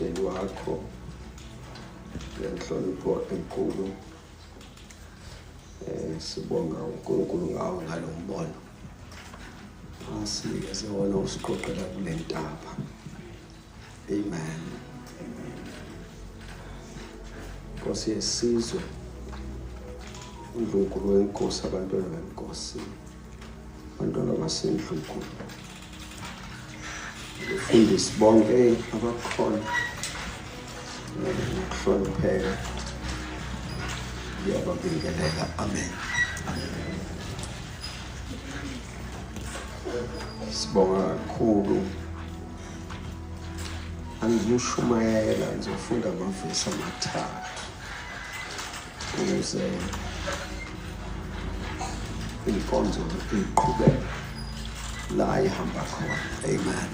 nomndeni wakho ngenhlonipho enkulu. Sibonga uNkulunkulu ngawo ngalo mbono asinikeze wona usiqoqela kule ntaba. Amen. Nkosi yesizwe, uNkulunkulu wenkosi, abantwana benkosi, abantwana baseNdlunkulu, abafundisi bonke abakhona ukuhlonipheka, ngiyababingelela. Amen. Sibonga kakhulu. Angiyushumayela ngizofunda amavesi amathathu ukuze inkonzo iqhubeke la ihamba khona. Amen.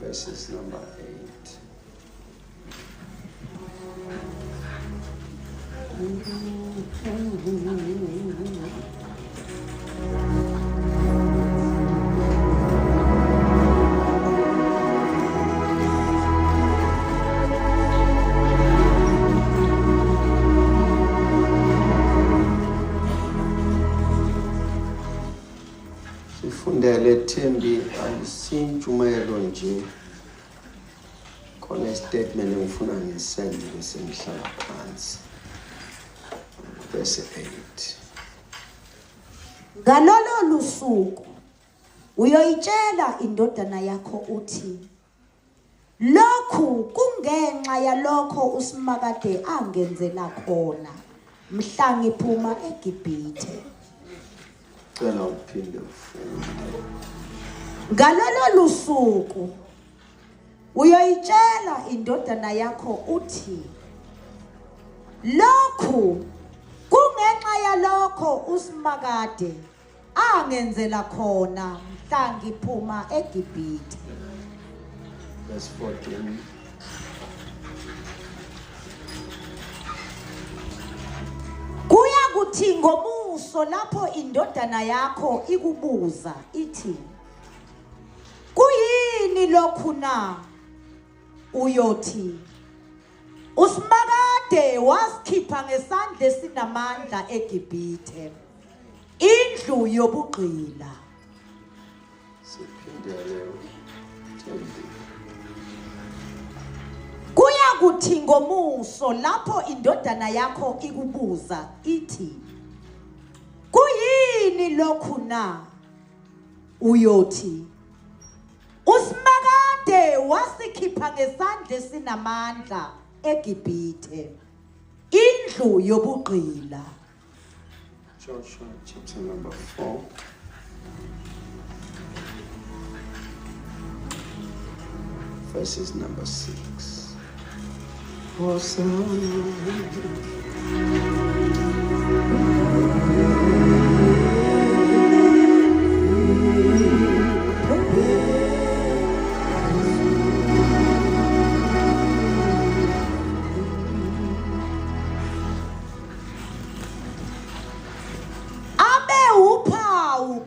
Verses number 8. Phindele Thembi alisintshumayelo nje. Khona statement engifuna ngisende bese ngihlala phansi. Verse 8. Ngalolo lusuku uyoyitshela indodana yakho uthi lokhu kungenxa yalokho uSimakade angenzela khona mhla ngiphuma eGibhithe. Cela uphinde ufunde. Ngalolo lusuku uyoyitshela indodana yakho uthi lokhu kungenxa yalokho uSimakade angenzela khona mhla ngiphuma eGibhithe. Verse 14. Kuya kuthi ngomuso lapho indodana yakho ikubuza ithi kuyini lokhu na? Uyothi uSimakade wasikhipha ngesandla esinamandla eGibhithe, indlu yobugqila. Siphindele Thembi. Kuya kuthi ngomuso lapho indodana yakho ikubuza ithi kuyini lokhu na? Uyothi uSimakade wasikhipha ngesandla esinamandla eGibhithe, indlu yobugqila. Joshua chapter number 4. Verses number 6.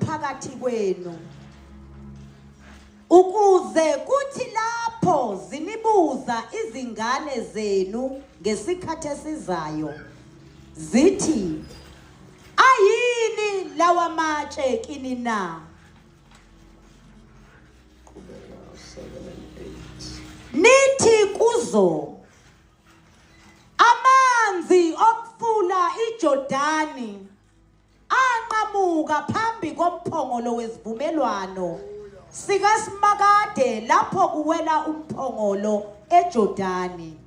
Phakathi kwenu ukuze kuthi lapho zinibuza izingane zenu ngesikhathi esizayo zithi ayini lawa matshe kini na? Nithi kuzo amanzi omfula iJordani anqamuka phambi komphongolo wesivumelwano sikaSimakade lapho kuwela umphongolo eJordani.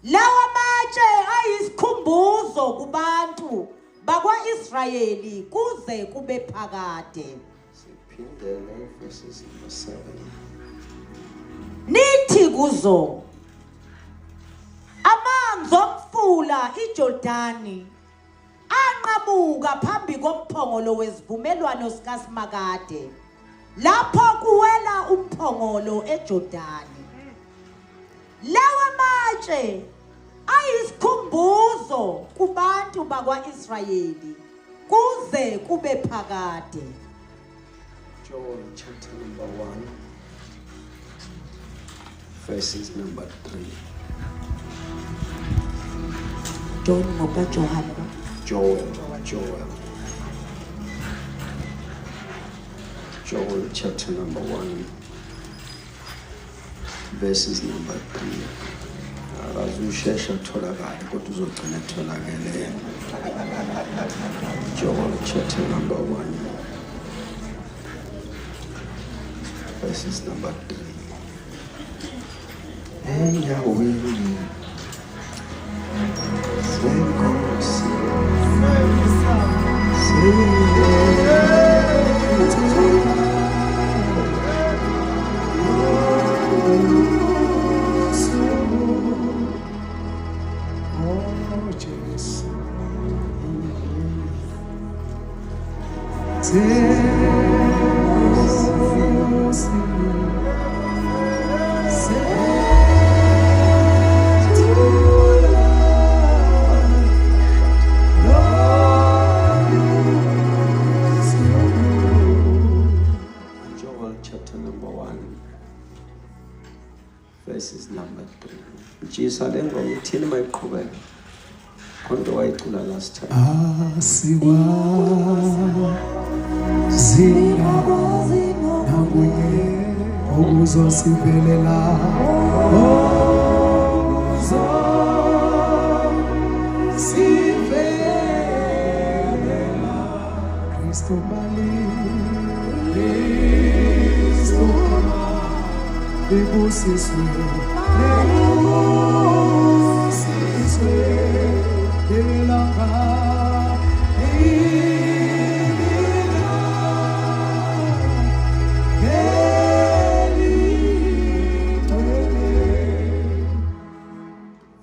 Lawa matshe ayisikhumbuzo kubantu bakwaIsrayeli kuze kube phakade. Siphindele verses number 7. Nithi kuzo amanzi omfula iJordani anqamuka phambi komphongolo wesivumelwano sikaSimakade lapho kuwela umphongolo eJordani. Lawa matshe ayisikhumbuzo kubantu bakwaIsrayeli kuze kube phakade. Joel chapter number 1. Verses number 3. Joel chapter number 1. Verses number 3. Azushesha tholakala kodwa uzogcina tholakele. Joel chapter number 1. Verses number 3. And Yahweh verses number 3. Jesus ngoma ithini mayiqhubeka? Konke wayicula last time. Asiwa Singakwazi nakunye ukuzosivelela uzosivelela Kristo bali Kristo ebusiswe elanga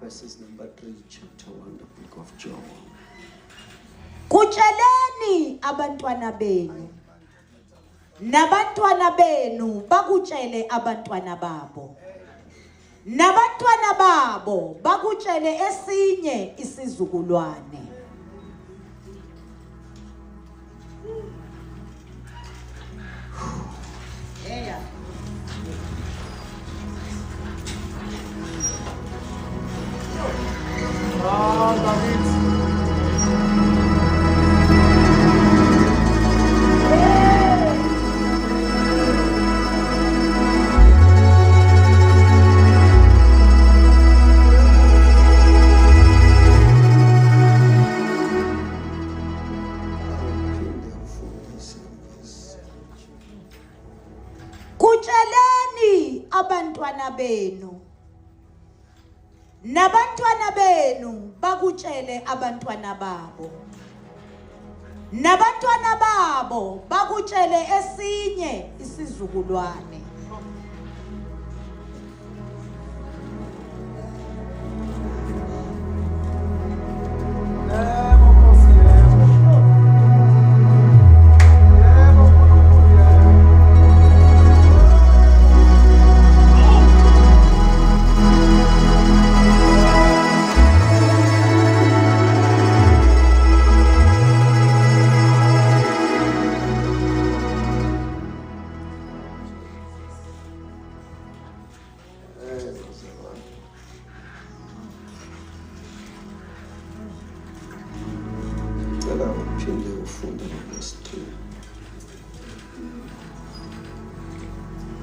Verses number 3, chapter 1, the book of Job. Kutsheleni abantwana benu nabantwana benu bakutshele abantwana babo nabantwana babo bakutshele esinye isizukulwane. Kutsheleni abantwana benu nabantwana benu bakutshele abantwana babo nabantwana babo bakutshele esinye isizukulwane.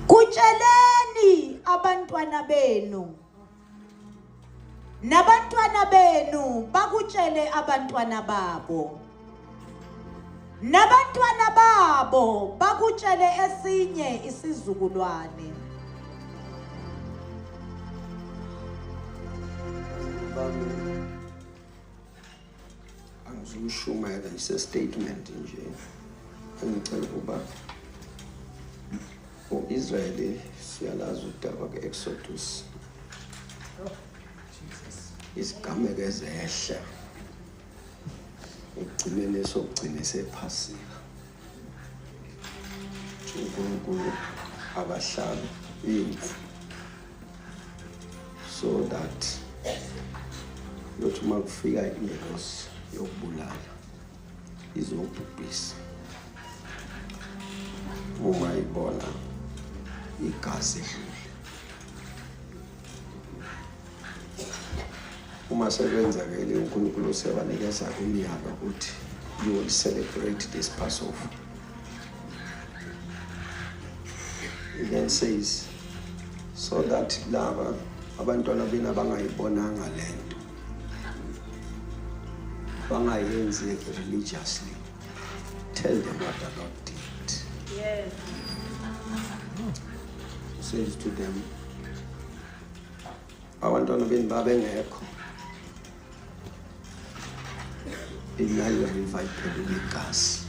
Kutsheleni abantwana benu nabantwana benu bakutshele abantwana babo nabantwana babo bakutshele esinye isizukulwane. Angizushumayela ise statement nje engicela ukuba Israeli siyalazi udaba ke-Exodus isigameko ezehla ekugcineni sokugcina sephasika uNkulunkulu abahlala imvu so that yothi uma kufika ingelosi yokubulala izobhubhisa uma ibona igazi edlule uma sekwenzakele uNkulunkulu sebanikeza umyalo ukuthi you will celebrate this Passover. He then says so that laba abantwana bena bangayibonanga lento bangayenzi religiously, tell them what the Lord did. Yes. He says to them abantwana beni babengekho iNile River iphelile igazi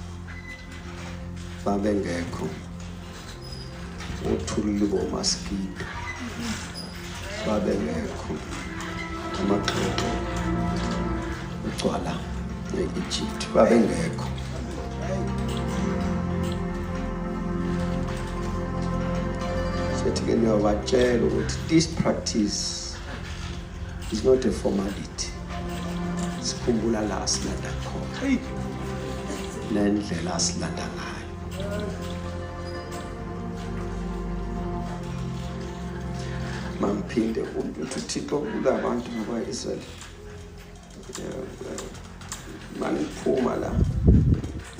babengekho uthuli bomaskito babengekho amaxoxo ugcwala eEgypt babengekho sethi ke niyabatshela ukuthi this practice is not a formality. Sikhumbula la silanda khona nendlela silanda ngayo. Mamphinde ukuthi uThixo kulabantu bakwaIsrael manje niphuma la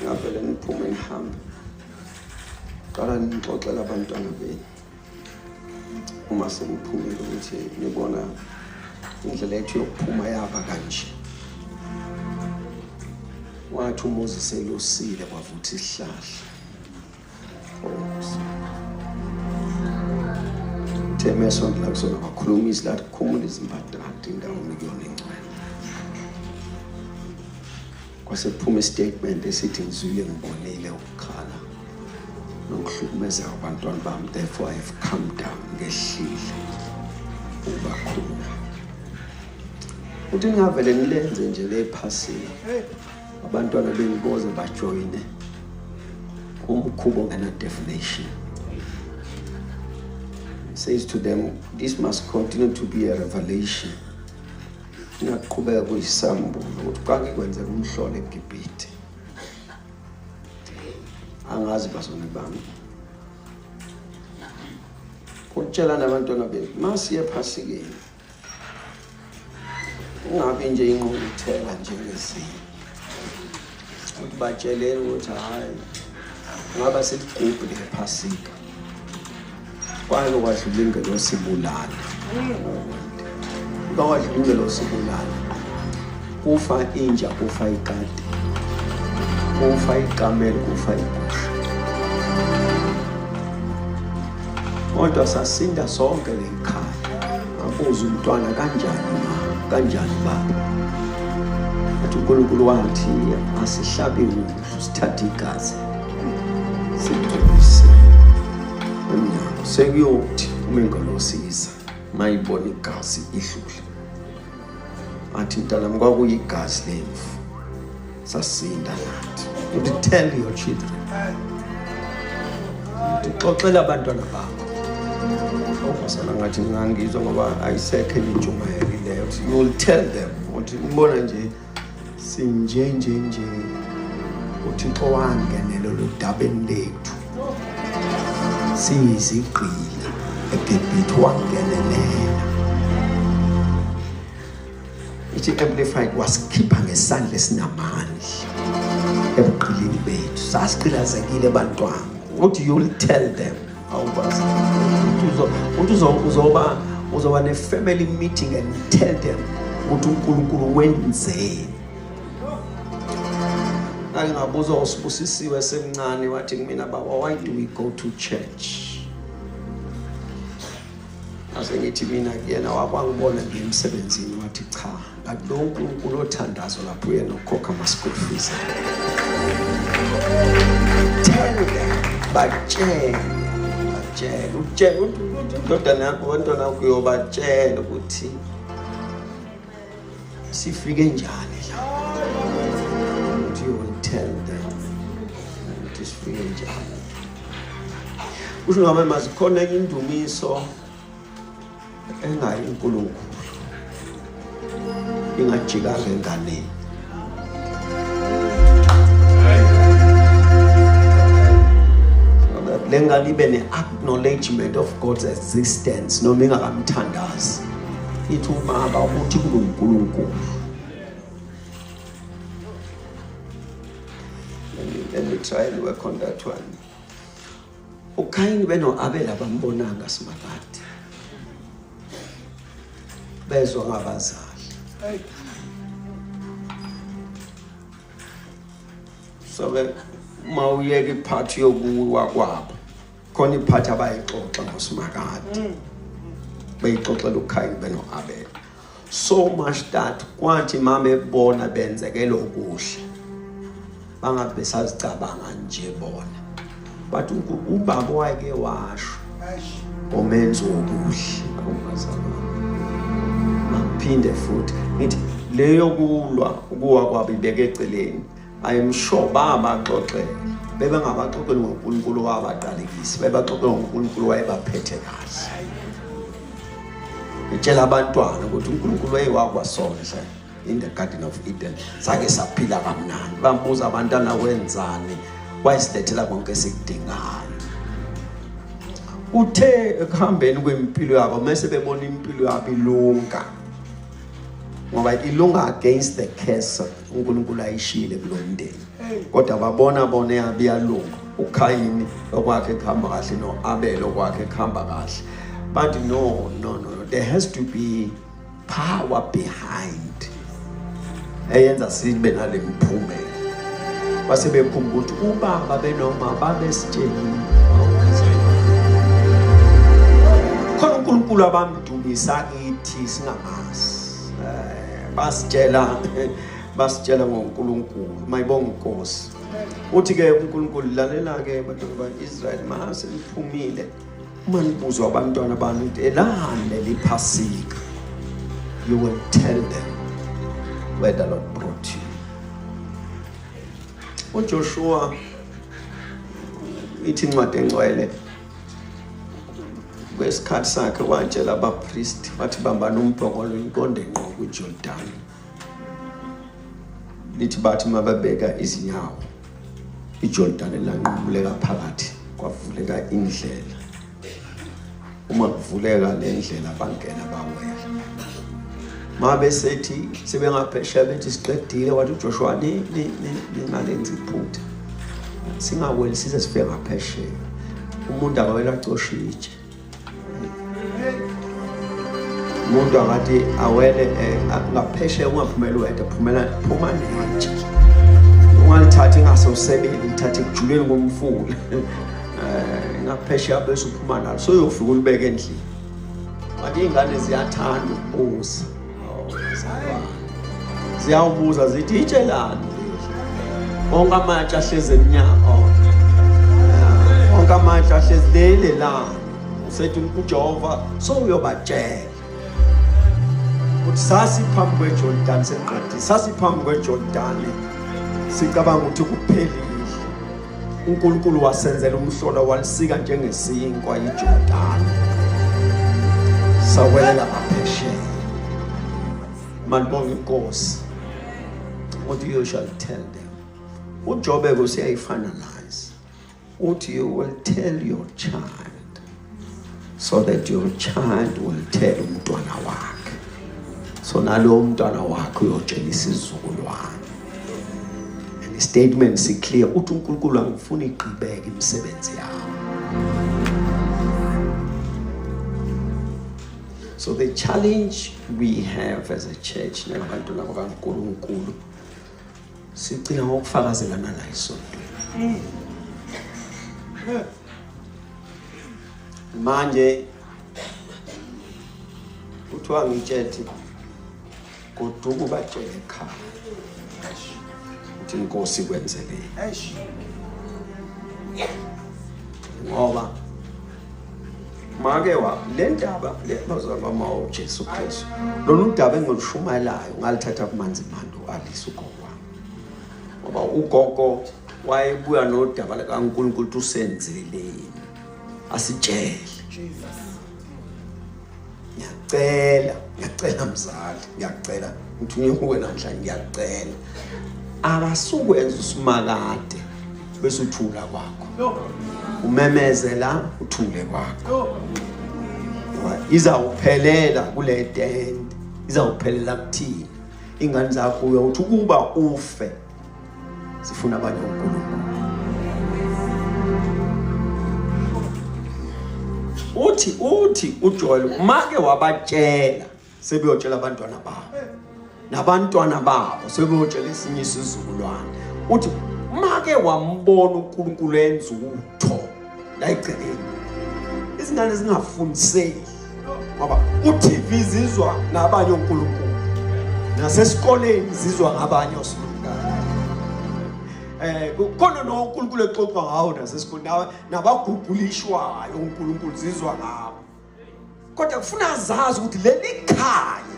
ngavele niphume nihambe qala nixoxela abantwana benu uma seniphumile ukuthi nibona indlela yethu yokuphuma yaba kanje. Wathi uMoses elosile kwavutha isihlahla. Themeso la kusona bakhulumisa la kukhumula izimbadada indawo kuyona engcwele. Kwasekuphuma istatement esithi ngizwile ngibonile ukukhala nokuhlukumeza abantwana bami, therefore I have come down ngehlile ubakhona. Uthi ngavele nilenze nje lephasika abantwana bengiboze bajoyine umkhubo ngana definition. Says to them, this must continue to be a revelation. Ngaqhubeka kuyisambulo ukuthi kwake kwenzeka umhlolo eGibhithe. Angazi bazone bami. Utshela nabantwana benu masiye phasikeni. Ungabe nje inquluthela njengezinye. Ubatsheleni ukuthi hayi ngaba seligubhu lephasika. Kwalo kwadlula ingelo sibulala. Bawadlula ingelo sibulala. Kufa inja, kufa ikati. Kufa ikamela, kufa igusha. Kodwa sasinda sonke lekhaya. Abuza umntwana kanjani baba. Athi uNkulunkulu wathi asihlabe ukudla sithathe igazi. Sithokozise. Sekuyothi umengolosiza mayibona igazi idlule. Athi mntanami kwakuyigazi lemvu. Sasinda nathi. You tell your children. Xoxela abantwana bakho. Awusana ngathi ngangizwa ngoba ayisekho intshumayelo leyo. You will tell them ukuthi ngibona nje sinje uThixo wangenela ludabeni lethu. Sizigqile eGibhithe wangenelela. Ithi amplified wasikhipha ngesandla esinamandla ebuqilini bethu. Sasiqilazekile abantwana. What you will tell them? Awubazi. Uzoba ne family meeting and tell them ukuthi uNkulunkulu wenzeni. Ngabuza usibusisiwe semncane wathi kumina baba, why do we go to church? Ase ngithi mina kuyena wakwangibona ngemsebenzini wathi cha, lo uNkulunkulu othandazo lapho yena ukhokha ama school fees. Tell them, batshele ndodana yakho wantwana kuyobatshela ukuthi sifike njani la. You will tell them it is free and just. Usho ngabe mazikhona indumiso engayi uNkulunkulu ingajika ngengane. Lengane ibe ne-acknowledgement of God's existence noma ingakamthandazi. Ithi ubaba ukuthi kuNkulunkulu. Let me try and work on that one. Ukhayini beno Abela bambonanga simakade. Bezwa ngabazali. So mawuyeke iphathi yokuwa kwabo. Khona iphathi abayixoxa ngosimakade. Bayixoxela ukhayini beno Abela. So much that kwathi mama ebona benzekelo okuhle. Bangabe besazicabanga nje bona. But ubaba wake washo omenzo okuhle akungazalwa. Maphinde futhi ngithi leyo kulwa ukuwa kwabo ibeke eceleni. I am sure baba xoxela bebengabaxoxeli ngoNkulunkulu wabaqalekisi, bebaxoxela ngoNkulunkulu wayebaphethe kahle. Ngitshela abantwana ukuthi uNkulunkulu wayewakwasondla in the Garden of Eden. Sake saphila kamnandi. Bambuza abantwana wenzani, wayesilethela konke esikudingayo. Uthe ekuhambeni kwempilo yabo mase bebona impilo yabo ilunga. ngoba ilunga against the curse uNkulunkulu ayishile kulomndeni kodwa babona bona yabiyalunga uKhayini okwakhe khamba kahle noAbel okwakhe khamba kahle but no there has to be power behind eyenza sibe nalemphumela base bekhumbuka ukuthi ubaba benoma babesitsheni khona uNkulunkulu abamdumisa kithi singamazi basitshela ngoNkulunkulu mayibonga inkosi uthi ke uNkulunkulu lalela ke abantu baIsrael mase liphumile uma nibuzwa abantwana bami ukuthi elahamba liphasika you will tell them where the Lord brought you. uJoshua ithi incwadi engcwele kwesikhathi sakhe watshela abapriest bathi bambana umbhokolo inkonde ngqo kuJordan lithi bathi mababeka izinyawo iJordan lanqumuleka phakathi kwavuleka indlela uma kuvuleka le ndlela bangena bawela mabe sethi sebengaphesha bethi siqedile wathi uJoshua ningalenzi iphutha singaweli size sifike ngaphesheya umuntu akawela acoshe itshe umuntu akathi awele ngaphesheya ungaphumela wedwa phuma netshe ungalithatha ingasosebeli ithathe kujuleni komfula ngaphesheya bese uphuma nalo so uyofika ulibeke endlini manje izingane ziyathanda ukubuza ziyawubuza zithi itshelani onke amatshe ahleze eminyaka onke amatshe ahleze lele la usethi uJehova so uyobatshela uthi sasiphambi kweJordan senqadi sasiphambi kweJordan sicabanga ukuthi kuphelile uNkulunkulu wasenzela umhlola walisika njengesinkwa iJordan sawelela ngaphesheya manibonga inkosi what you shall tell them uJobe usiyayifinalize uthi you will tell your child so that your child will tell umntwana wakhe so nalo umntwana wakhe uyotshela isizukulwane and statement si clear uthi uNkulunkulu angifuni iqhubeke imisebenzi yawo. So the challenge we have as a church nabantu bakaNkulunkulu sicina ngokufakazelana la isontweni manje uthiwa ngitshethi goduka batshele ekhaya uthi inkosi kwenzele ngoba make wa lendaba lebazalwa mawo Jesu Kristu lona udaba engilushumayelayo ngalithatha kumanzi mando alisa ugogo ngoba ugogo wayebuya nodaba likaNkulunkulu usenzeleni asitshele ngiyacela mzali ngiyacela ngithunywe kuwe namhlanje ngiyacela akasukwenza usimakade bese uthula kwakho umemezela uthule kwakho izawuphelela kule tende izawuphelela kuthini ingane zakho uyothi ukuba ufe sifuna abanye uNkulunkulu uthi uJoel make wabatshela sebeyotshela abantwana babo nabantwana babo sebeyotshela esinye isizukulwane uthi make wambona uNkulunkulu enza utho la igcekeni izingane zingafundiseki ngoba uTV zizwa nabanye uNkulunkulu nasesikoleni zizwa ngabanye osifundana kukhona noNkulunkulu exoxa ngawo nasesikoleni nabagugulishwayo uNkulunkulu zizwa ngabo kodwa kufuna zazi ukuthi leli khaya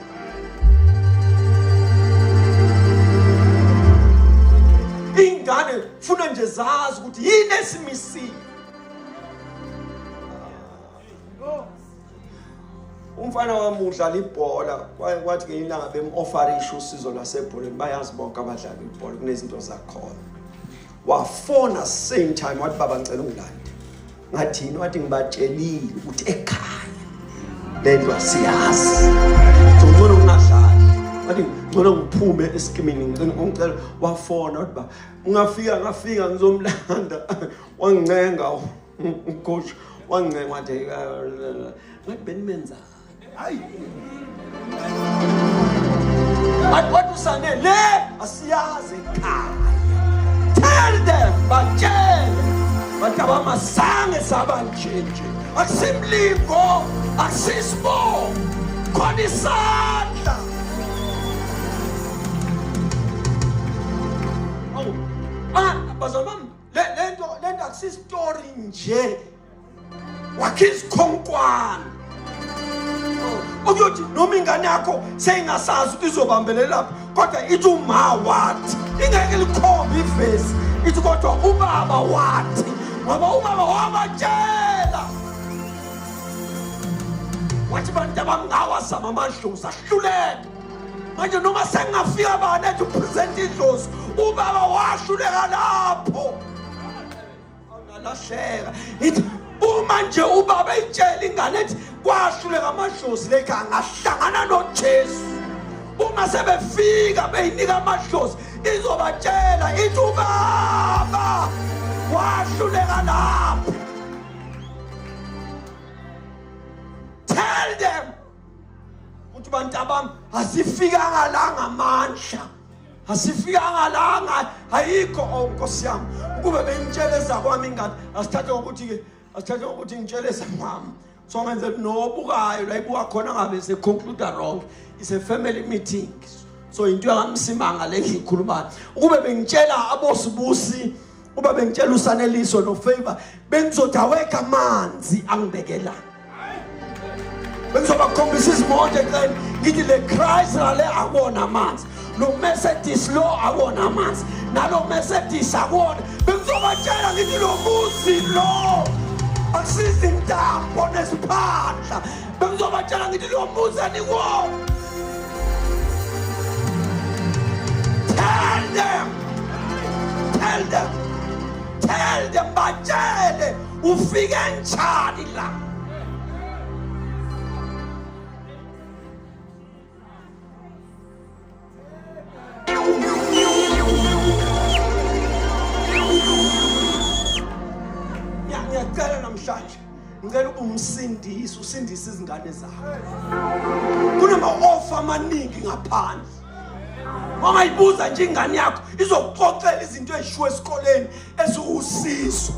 ingane funa nje zazi ukuthi yini esimisile umfana wami udlala ibhola kwathi ke ilanga bemoffarisha usizo lasebholeni bayazi bonke abadlala ibhola kunezinto zakhona wafona same time wathi baba ngicela ungilande ngathi yini wathi ngibatshelile ukuthi ekhaya lento asiyazi ngicela ungadlali Bathi ngcono ngiphume esikimini ngicela wafona wathi ba ngafika ngizomlanda wangincenga coach wangincenga wathi ngathi benimenza hayi What usane le asiyazi ekhaya. Tell them batshele bathi abamasange sabanjenje akusimlivo akusisibongo khona isandla. Bazalwane lento akusisitori nje wakhe isikhonkwane okuyothi noma ingane yakho seyingasazi ukuthi izobambele lapho kodwa ithi uma wathi ingeke likhombe ivesi ithi kodwa ubaba wathi ngoba ubaba wabatshela wathi bantu abangawazama amadlozi ahluleke manje noma sengingafika bani ethi upresent idlozi ubaba wahluleka lapho awunalahleka ithi uma nje ubaba etshela ingane ethi kwahluleka amadlozi lekhaya ngahlangana noJesu uma sebefika beyinika amadlozi izobatshela ithi ubaba wahluleka lapho. Tell them ukuthi bantu abami asifikanga la ngamandla asifikanga la ayikho Nkosi yami ukube bengitsheleza kwami ingane asithathe ukuthi ngitsheleza mama so ngenze nobukayo la ibuka khona ngabe se conclude wrong is a family meeting so into yakamsimanga le ngikhuluma ukube bengitshela abosibusi ube bengitshela usaneliso no favor bengizothi aweka amanzi angibekela bengizobakhombisa izimoto eceleni ngithi le Christ le awona amanzi lo Mercedes lo awona amanzi nalo Mercedes awona bengizobatshela ngithi lo muzi lo akusizi intambo nesiphandla bengizobatshela ngithi lo muzi aniwo. Tell them batshele ufike njani la. Ngiyacela namhlanje ngicela umsindisi usindise izingane zakho kunama-offer amaningi ngaphandle wangayibuza nje ingane yakho izokuxoxela izinto ezishiwo esikoleni eziwusizo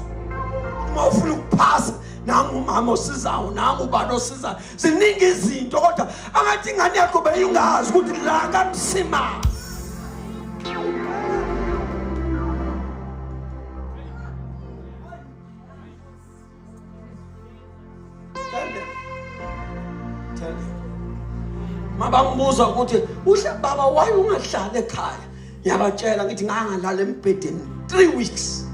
uma ufuna ukuphasa nangu umama osizayo nangu ubaba osizayo ziningi izinto kodwa angathi ingane yakho beyingazi ukuthi la kaMsimanga mabangibuza ukuthi uhle baba why ungahlala ekhaya ngiyabatshela ngithi ngangalala embedeni 3 weeks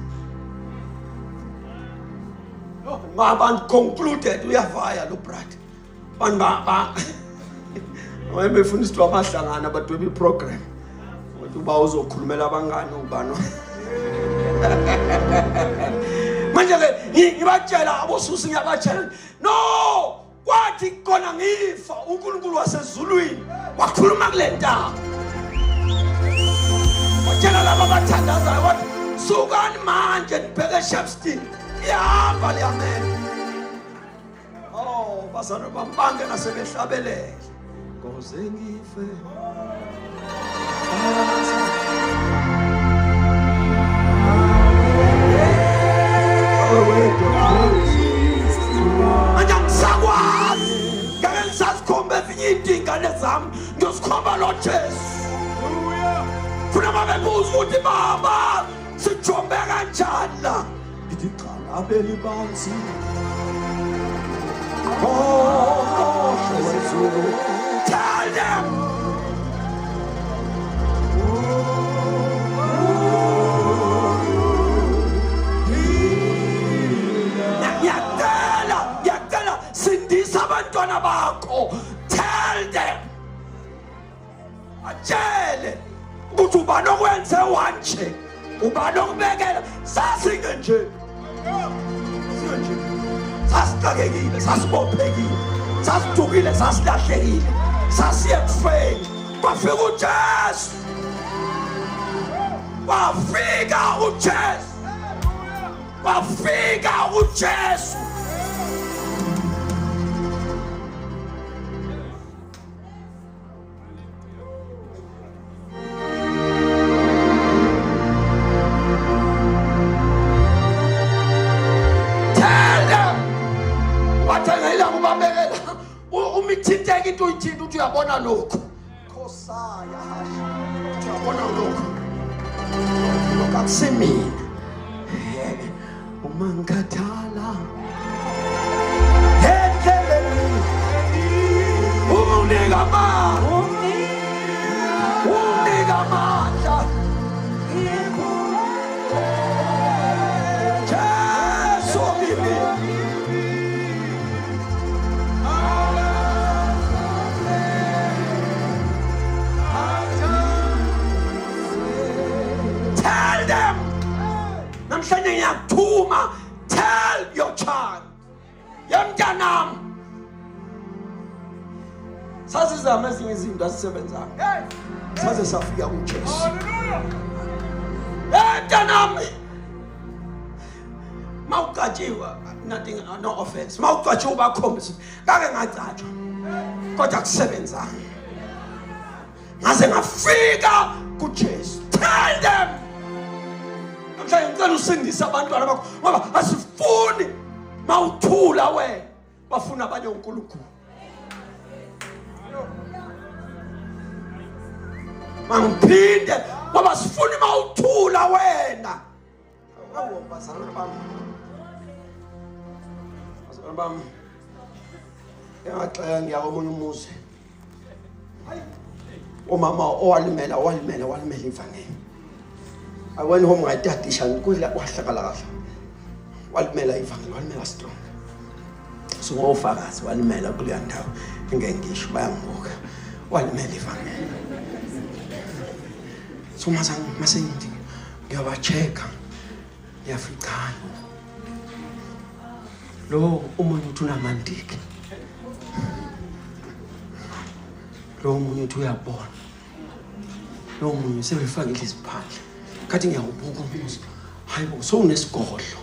mabantu concluded uyavaya lo brother banba wayebefuna isitwa abahlangana badweba iprogram ukuthi uba uzokhulumela abangani ubani manje ke ngibatshela abosusi ngiyabatshela no kwathi kona ngifa uNkulunkulu wasezulwini wakhuluma kule ntaba watshela laba abathandazayo wathi sukani manje nibheke Shepstone ihamba liyamela bazana bambange nasebehlabelele koze ngife ingane zami ngiyosikhomba lo Jesu funa babebuza ukuthi baba sijombe kanjani la ngithi cha abeli banzi tell them ngiyacela sindisa abantwana bakho. Tell them atshele ukuthi uba nokwenze wanje uba nokubekela sasinge nje sasixakekile sasibophekile sasidukile sasilahlekile sasiye kufeni wafika uJesu. Wafika uJesu. Wafika uJesu. Umithinteka into uyithinta uthi uyabona lokho. Khosaya hashi. Uyabona lokho. Lokho akusemina. Uma ngikhathala. Endleleni. Unika amandla. Jesu bibi. Namhlanje ngiyakuthuma, tell your child. Yamntanam. Sasizama ezinye izinto asisebenzayo. Saze safika kuJesu. Hallelujah. Mntanam. Mawukatshiwa, nothing, no offense. Mawukatshiwa bakhombisa. Ngake ngacatshwa. Kodwa akusebenzanga. Ngaze ngafika kuJesu. Tell them. Ngicela usindise abantwana bakho ngoba asifuni mawuthula wena bafuna abanye uNkulunkulu. Mangiphinde ngoba sifuni mawuthula wena. Awubazana bami. Bazana bami. Engaxela ngiya komunye umuzi. Umama owalimela ivangeli. I went home ngayitadisha ngikudla wahlakala kahle. Walimela ivangeli, walimela strong. So ngofakazi walimela kuleya ndawo engengisho bayangibuka. Walimela ivangeli. So mase ngiyabacheka. Ngiyafica. Lo umuntu uthi unamandiki. Lo umuntu uthi uyabona. Lo umuntu sebefakile isiphandle. Kathi ngiyawubuka umuzi. Hayibo sowunesigodlo.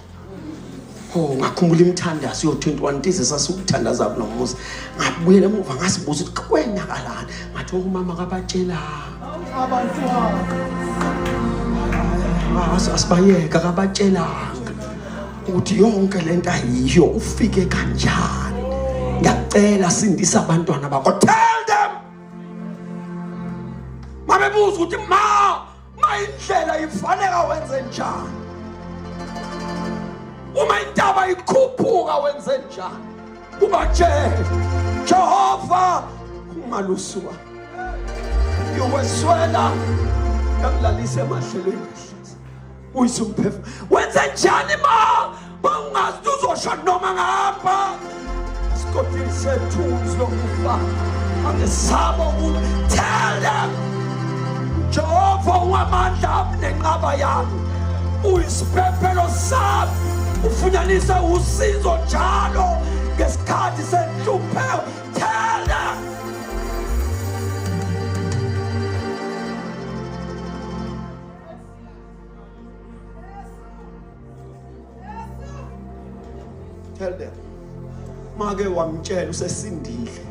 Ngakhumbula imithandazo yo21 days sasukuthandaza kunomuzi. Ngabuyela emuva ngasibuza ukuthi kwenakalani. Ngathi umama kabatshela abantwana asibayeka kabatshelanga ukuthi yonke lento ayiyo ufike kanjani. Ngiyacela sindisa abantwana bakho. Tell them. Mabebuza ukuthi indlela ifanele wenze njani. Uma intaba ikhuphuka wenze njani. Ubatshele Jehova ungalusuka. Uweswela yakulalisa emahlelweni kahle. Uyisumphefo. Wenze njani ungazi uzosha noma ngapha. Isikotini sethu lokufa. Angesabo tell them. Jehova ungamandla nenqaba yami. Uyisiphephelo sami. Ufunyanise usizo njalo ngesikhathi senhlupheko. Tell them. Tell them. Make wamtshela usesindile.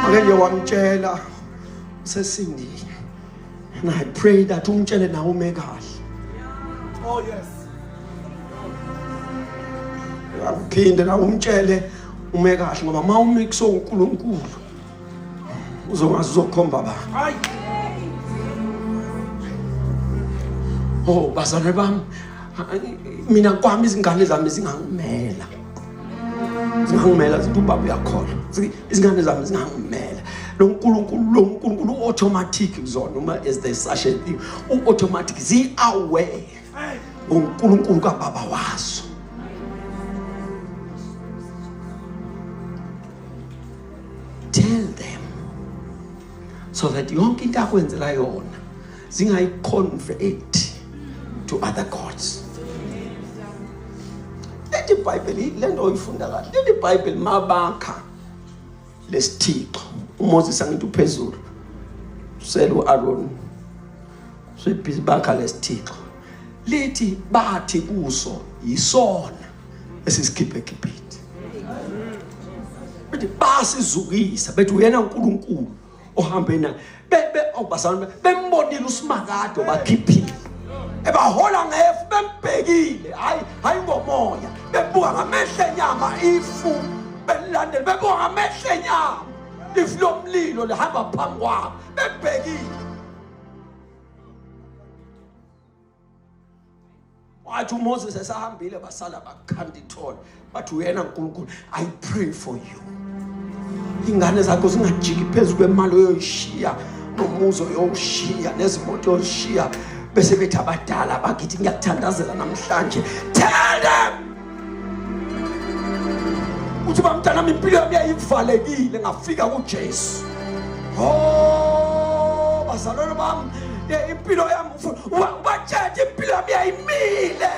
Make wamtshela usesindile. And I pray that umtshele nawe umekahle. oh yes Phinde nawe umtshele umekahle ngoba mawumikso uNkulunkulu uzongazi uzokhomba bani. Oh bazalwane bami, mina kwami izingane zami zingangimela. Zingangimela zithi ubaba uyakhola. Izingane zami zingangimela. Lo nkulunkulu automatic kuzona uma as they such a thing. Automatic zi aware. uNkulunkulu kaBaba waso. Tell them so that yonke into akwenzela yona zingayiconvert to other gods. Let the Bible lento oyifunda kahle. Let the Bible mabakha lesithixo uMoses angithi uphezulu usele uAaron sebhizi bakha lesithixo lithi bathi kuso yisona esisikhiphe eGibhithe bethi basizukisa bethi uyena uNkulunkulu ohambe na obasana bembonile uSimakade bakhiphile ebahola ngefu bembhekile hayi ngomoya bebuka ngamehlo enyama ifu belandela bebuka ngamehlo enyama ifu lomlilo lihamba phambi kwabo bebhekile wathi uMoses esahambile basala bakhanda ithole bathi uyena uNkulunkulu I pray for you ingane zakho zingajiki phezulu kwemali oyoyishiya nomuzo oyoshiya nezimoto oyoshiya bese bethi abadala bakithi ngiyakuthandazela namhlanje tell them uthi bamntana impilo yami yayivalekile ngafika kuJesu bazalwane bami impilo yami ubatshela impilo yami yayimile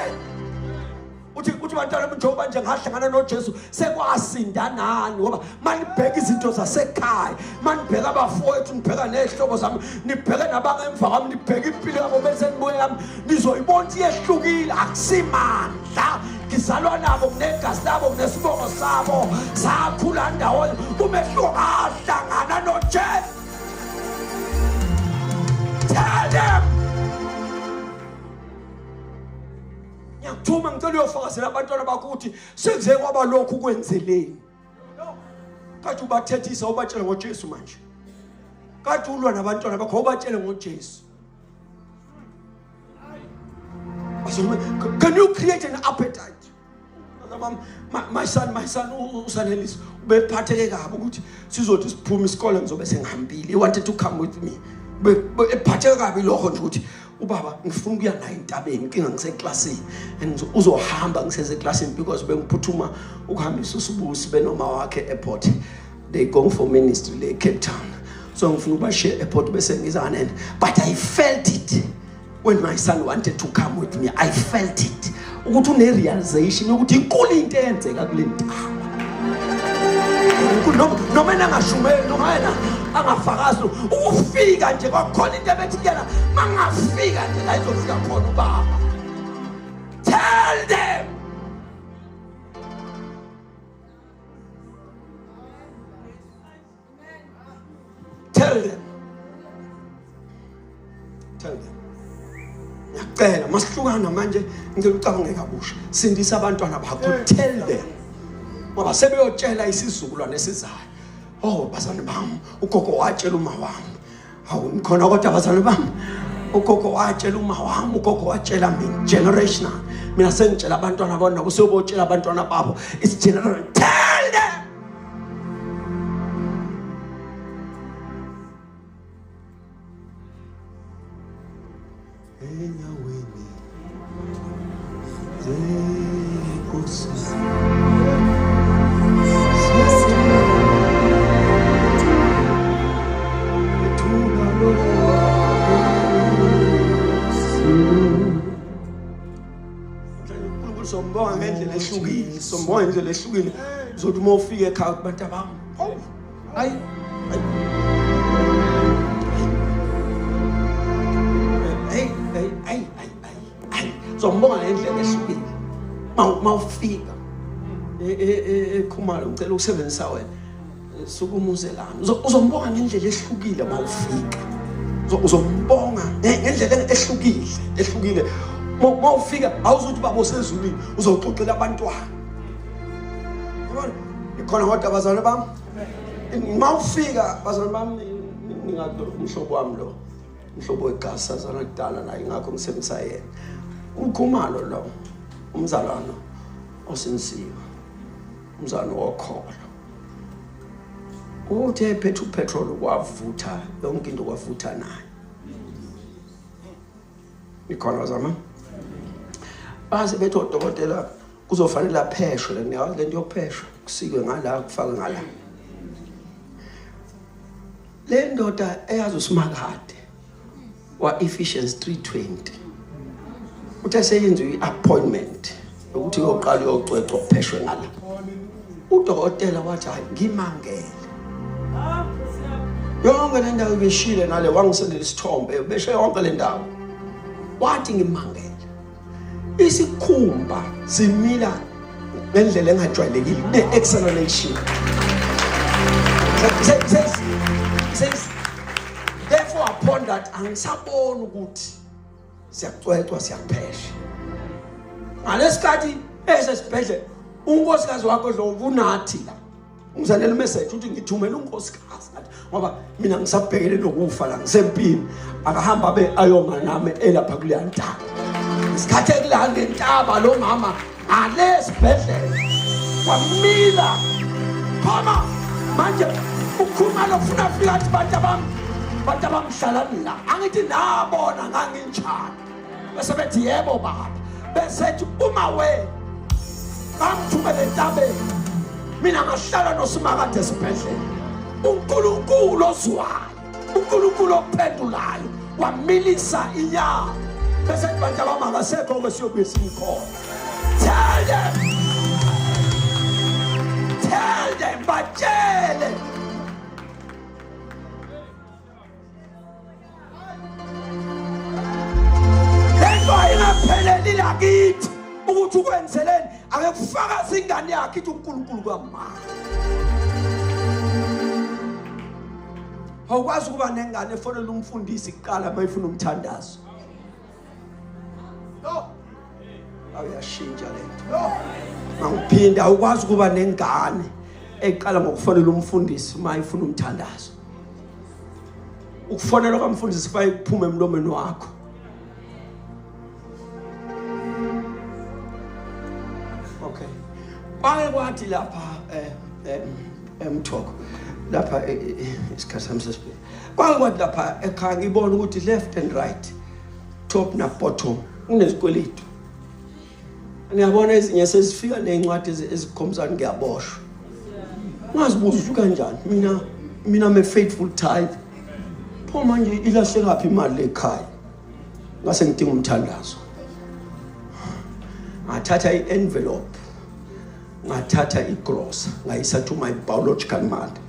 uthi bantwana njengoba nje ngahlangana noJesu sekwasinda nani ngoba manibheka izinto zasekhaya manibheka abafowethu nibheka nezihlobo zami nibheke nabangemva kwami nibheka impilo yabo bese nibuye yami nizoyibona iyehlukile akusimandla ngizalwa nabo kunegazi labo kunesibongo sabo sakhula ndawonye umehluko ahlangana noJesu tell them Ngiyakthuma ngicela uyofakazela abantwana bakho ukuthi sekuze kwaba lokhu kwenzeleni. Kathi ubathethisa ubatshela ngoJesu manje. Kathi ulwa nabantwana bakho ubatshele ngoJesu. Can you create an appetite? My son usanelisa ubephatheke kabi ukuthi sizothi siphuma isikole ngizobe sengihambile. He wanted to come with me. Ephatheke kabi lokho nje ukuthi ubaba ngifuna ukuya naye intabeni inkinga ngiseklasini and uzohamba ngisezeklasini because bengiphuthuma ukuhambisa uSibusi benoma wakhe airport they going for ministry le Cape Town so ngifuna ubashiya airport bese ngizana but I felt it when my son wanted to come with me I felt it ukuthi une realization ukuthi inkulu into eyenzeka kule ntaba noma nangashumeli noma yena angafakazi ukufika nje kwakhona into ebethi kuyena mangafika nje la izofika khona ubaba tell them ngiyacela masihlukana manje ngicela ucabange kabusha sindisa abantwana bakho tell them ngoba sebeyotshela isizukulwane esizayo bazalwane bami ugogo watshela uma wami hawu nikhona kodwa bazalwane bami ugogo watshela uma wami ugogo watshela mina generational mina sengitshela abantwana bona usebotshela abantwana babo it's generational tell them sombonga ngendlela ehlukile uzothi uma ufika ekhaya kubantu abami hayi sombonga ngendlela ehlukile mawufika ekhumalo ngicela ukusebenzisa wena sukumuzelana uzombonga ngendlela ehlukile mawufika uzombonga ngendlela ehlukile mawufika awuzuthi babo sezulwini uzoxoxela abantwana yabona ikhona kodwa abazalwane bami mawufika bazalwane bami ngingado umhlobo wami lo umhlobo wegasa zana kudala naye ngakho ngisebenzisa yena ukhumalo lo umzalwana osinsiwe umzalwana wokholo uthi ephethe upetrol kwavutha yonke into kwavutha naye ikhona bazama base bethu odokotela kuzofanele apheshwe la ngiyazi lento yokupheshwa kusikwe ngala kufake ngala le ndoda eyazi uSimakade wa Ephesians 3:20 uthe seyenze iappointment ukuthi uyoqala uyocwecwa ukupheshwe ngala udokotela wathi hayi ngimangele yonke le ndawo ibeshile nale wangisendela isithombe beshe yonke le ndawo wathi ngimangele isikhumba simila ngendlela engajwayelekile ne-acceleration says therefore upon that angisabona ukuthi siyacwecwa siyaphesha ngalesikhathi esesibhedlela unkosikazi wakho lo unathi la ungizanele message uthi ngithumela unkosikazi ngathi ngoba mina ngisabhekele nokufa la ngisempini akahamba ayoma nami elapha kuleya ntaba isikhathi ekulanga ngentaba lo mama alesibhedlela wamila khoma manje ukhuluma lokufuna fika athi bantu abamhlalani la angithi nabona nganginjani bese bethi yebo baba besethi uma wena ngamthumele entabeni mina ngahlala noSimakade esibhedlela uNkulunkulu ozwayo uNkulunkulu ophendulayo wamilisa inyama bese abantu abamakasekho kwesiyobuye simkhona tell them batshele lento ayingapheleli lakithi ukuthi ukwenzeleni akekufaka ingane yakhe ithi uNkulunkulu kwamama awukwazi ukuba nengane efonela umfundisi kuqala mayifuna umthandazo no awuyashintsha lento mangiphinda awukwazi ukuba nengane eqala ngokufonela umfundisi mayifuna umthandazo ukufonela kwamfundisi kufanele kuphume emlomeni wakho Bake kwathi lapha emthoko lapha isikhathi samsesibhe bake kwathi lapha ekhaya ngibona ukuthi left and right top na bottom kunezikwelito ngiyabona ezinye sezifika nezincwadi ezikhombisana ngiyaboshwa ungazibuza usuka kanjani mina I'm a faithful tithe pho manje ilahle kaphi imali ekhaya ngase ngidinga umthandazo ngathatha i-envelope ngathatha igrosa ngayisa to my biological mother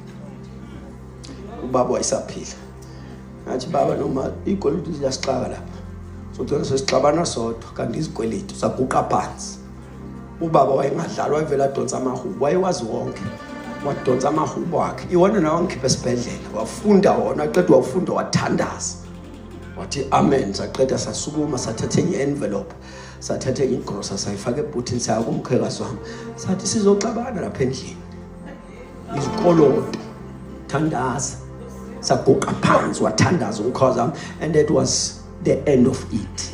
ubaba wayesaphila ngathi baba noma igolide liyasixaka lapha socela sesixabana sodwa kanti izikweleti saguqa phansi ubaba wayengadlala wayevela adonsa amahubo wayewazi wonke wadonsa amahubo wakhe iwona nawo ngikhipha esibhedlela wafunda wona aqeda wafunda wathandaza wathi amen saqeda sasukuma sathatha i-envelope sathatha igrosa sayifaka ebhuthini saya kumkhekazi wami sathi sizoxabana lapha endlini izikoloto thandaza saguqa phansi wathandaza umkhozi wami and that was the end of it.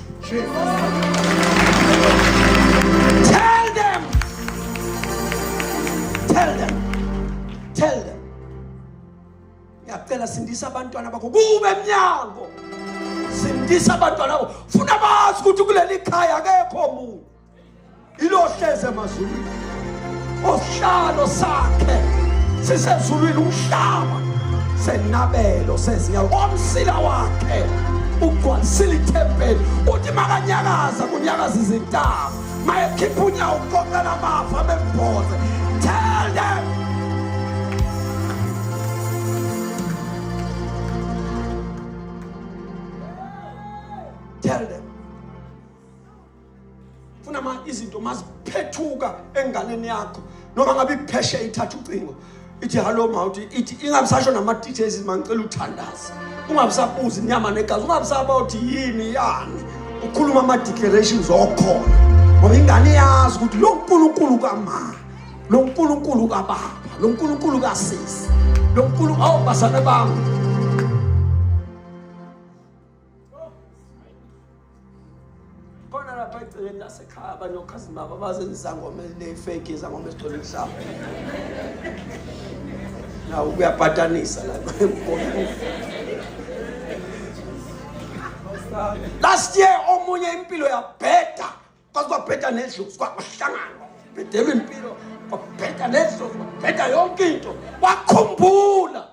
Tell them ngiyacela sindisa abantwana bakho kube emnyango sindisa abantwana bakho funa bazi ukuthi kuleli khaya akekho umuntu ilohleze emazulwini osihlalo sakhe sisezulwini umhlaba senabelo sezinyawo omsila wakhe ugcwalisile ithempeli uthi makanyakaza kunyakaza izintaba mayekhipha unyawo uqoqela amafa bemboze. Tell them funa izinto maziphethuka enganeni yakho noma ngabe ipheshe ithatha ucingo ithi hello mawuthi ithi ingabisasho nama-details mangicela uthandaza ungabisabuza inyama negazi ungabisaba uthi yini yani ukhuluma ama-declarations okhona ngoba ingane yazi ukuthi lo nkulunkulu kamama lo nkulunkulu kababa lo nkulunkulu kasisi lo nkulunkulu awubasane bami eceleni lasekhaya abanye okhazini babo bazenzisangoma le-fake izangoma ezithola umhlaba nawo kuyaphatanisa la. Last year omunye impilo yabheda kwaze kwabheda nedlozi kwahlangana bhedelwe impilo kwabheda nedlozi kwabheda yonke into wakhumbula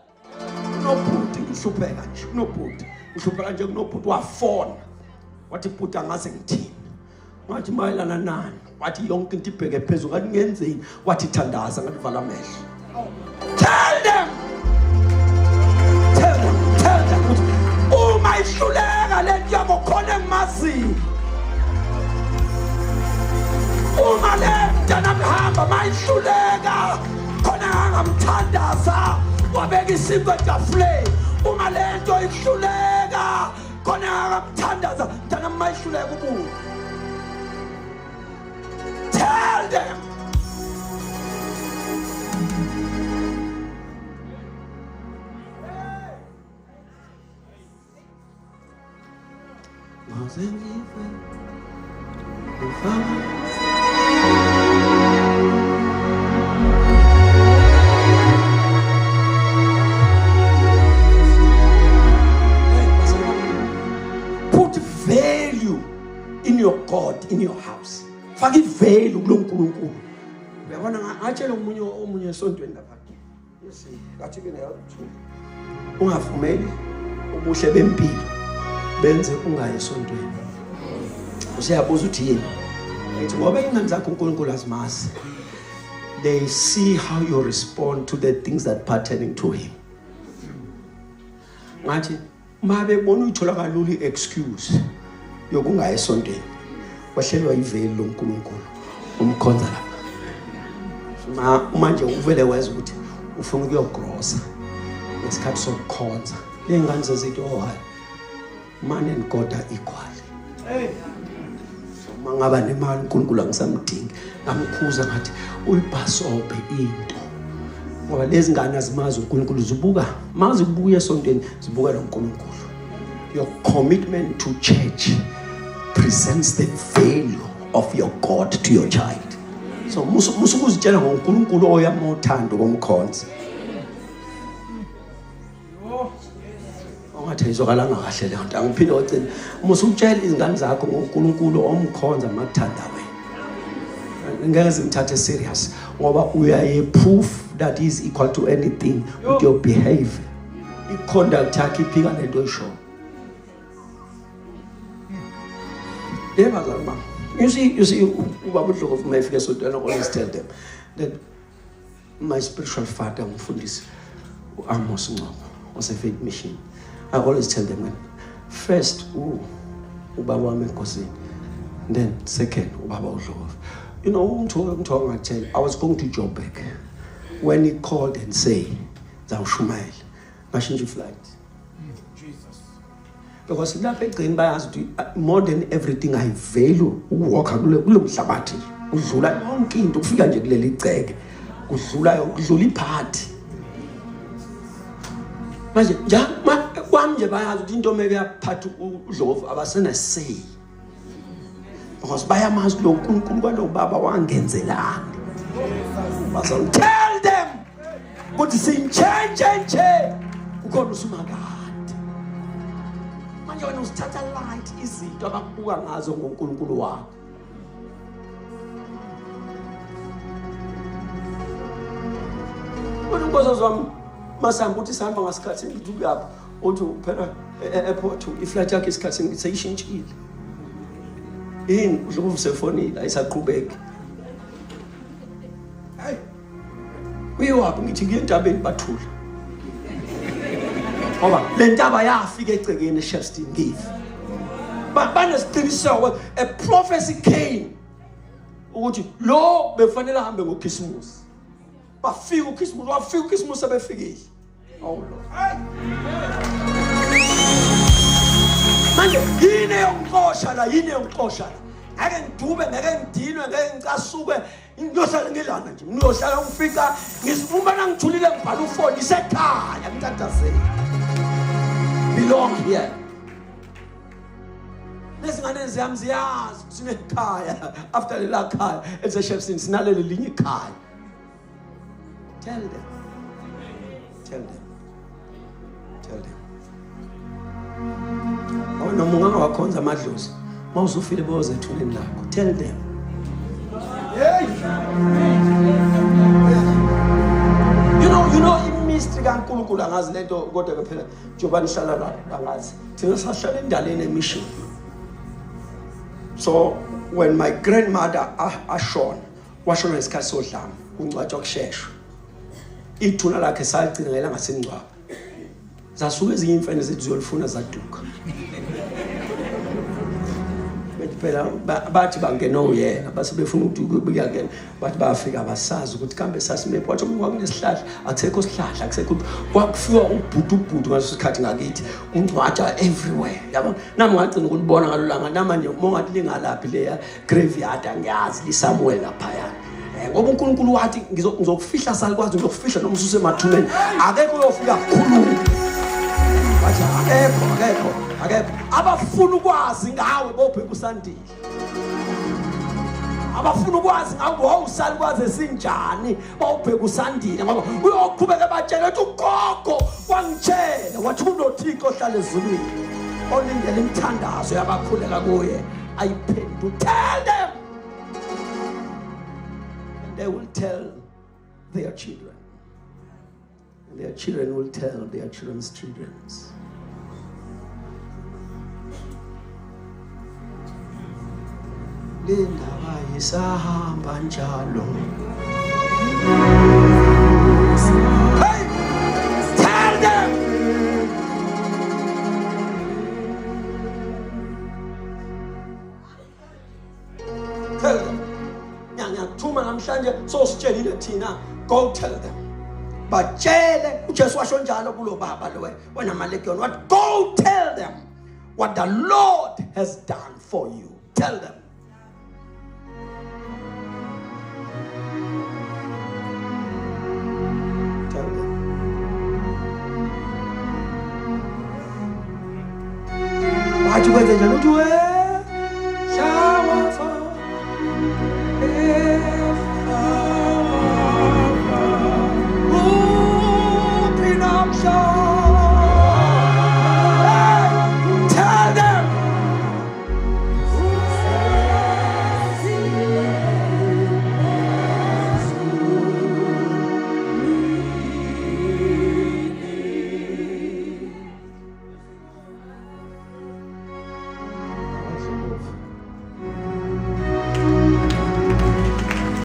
unobhuti ngihlupheka nje unobhuti ngihlupheka nje kunobhuti wafona wathi bhuti angaze ngithini wathi mayelana nani wathi yonke into ibheke phezulu ngathi ngenzeni wathi thandaza ngathi vala amehlo. Tell them mayihluleka lento yabo khona engimaziyo uma lento namhamba mayihluleka khona ngamthandaza wabeka isikwe etafuleni uma lento ihluleka khona ngamthandaza mntana mayihluleka ubuye tell them put value in your God, in your house. Faki value kulo nkulunkulu. Uyabona ngatshela omunye esontweni lapha. Yes, kathi ke neyathu. Ungavumeli ubuhle bempilo benze ungayi esontweni. Usiyabuza uthi yini? Ethi ngoba ingane zakho uNkulunkulu azimazi. They see how you respond to the things that pertaining to him. Ngathi mabe bona uthola kalula excuse yokungayi esontweni. Wahlelwa iveli loNkulunkulu umkhonza lapha. Manje uvele wazi ukuthi ufuna ukuyogrosa ngesikhathi sokukhonza. Lengane zezithi hayi. Man and God are equal. Hey. Mangaba nemali uNkulunkulu angisamdingi. Ngamkhuza ngathi uyibhasobhe into. Ngoba lezi ngane azimazi uNkulunkulu zibuka. Mazi ubuye esontweni zibuka loNkulunkulu. Your commitment to church presents the value of your God to your child. So musukuzitshela ngoNkulunkulu oyamothando komkhonzi. Ngathi izokalanga kahle le nto angiphinde ocela musukutshela izingane zakho ngoNkulunkulu omkhonza makuthanda wena ngeke zimthathe serious ngoba uyaye proof that is equal to anything with your behavior iconduct yakhe iphika lento esho yeba zalma you see ubaba uDlovu mayifike esontweni always tell them that my spiritual father umfundisi uAmos Ncoko was a faith mission. I always tell them, first, ubaba wami enkosini, then second, ubaba uDlovu. You know, I tell I was going to Joburg when he called and say, "Zawushumayela, mashinji flight." Jesus. Because lapha egcini bayazi more than everything I value walk kulo mhlabathi. Udlula yonke into ufika nje kuleli iceke. Udlula iphathi. Manje kwami nje bayazi ukuthi into meke yaphatha uDlovu abasena say because bayamazi lo uNkulunkulu kwalo baba wangenzelana bazon tell them ukuthi simchange ukhona usumakade manje wena usithatha light izinto abakubuka ngazo ngoNkulunkulu wakho kodwa inkosi zami masamba uthi sihamba ngasikhathi ngiduk lapha uthi phela airport iflight yakhe isikhathi ngisayishintshile yini uDlovu sefonile ayisaqhubeki hey uyaphi ngithi ngiyentabeni bathula ngoba le ntaba yafika egcekeni eShefstone give banesiqiniseko a prophecy came ukuthi lo befanele ahambe ngoKhisimusi bafika uKhisimusi wafika uKhisimusi abefikile oh Lord manje yini yonqosha la ngeke ngidube ngeke ngidinwe ngeke ngicasuke ngiyohlala ngilana nje ngiyohlala ngifika ngisifuma nangithulile ngibhala ufoni isekhaya ngitatazela belong here lesingane ziyami ziyazi sinekhaya after le khaya eShefstone sinaleli linye ikhaya tell them oh no munga wakhonza amadlozi mawuzufile boze ethuneni lakho tell them you know imistry kaNkulunkulu angazi lento kodwa ke phela njengoba nihlala la angazi thina sahlala endaleni emission so when my grandmother washona isikhathi sodlama uncwatshwa kusheshwa ithuna lakhe saligcina ngelanga sengcwaba zasuke ezinye imfene zethu ziyolifuna zaduka phela bathi bangena uyena base befuna ukubika kena bathi bayafika abasazi ukuthi kambe sasimephi wathi uma kunesihlahla akusekho sihlahla akusekho kwakufiwa ubhudu ngaso isikhathi ngakithi ungcwatsha everywhere yabo nami ngagcina ukulibona ngalolanga namanje mongathi lingalaphi leya graveyard angiyazi liSamuel lapha ngoba uNkulunkulu wathi ngizokufihla salikwazi ngizokufihla noma ususe emathumeni akekho uyofika kukhuluma bathi akekho abafuna ukwazi ngawe bobheka usandile abafuna ukwazi ngawe wawusalikwazi esinjani bawubheka usandile ngoba uyoqhubeka batshela ukuthi ugogo wangitshela wathi unothixo ohlala ezulwini olindele imithandazo yabakhulela kuye ayiphenduka. Tell them and they will tell their children and their children will tell their children's children. Lindaba isahamba njalo. Hey! Tell them! Tell them. Ngiyathuma namhlanje sositshelile thina, go tell them. Batshele uJesu washo njalo kulo baba lo wena malegion wathi go tell them what the Lord has done for you. Tell them. Wathi kwenze njalo uthi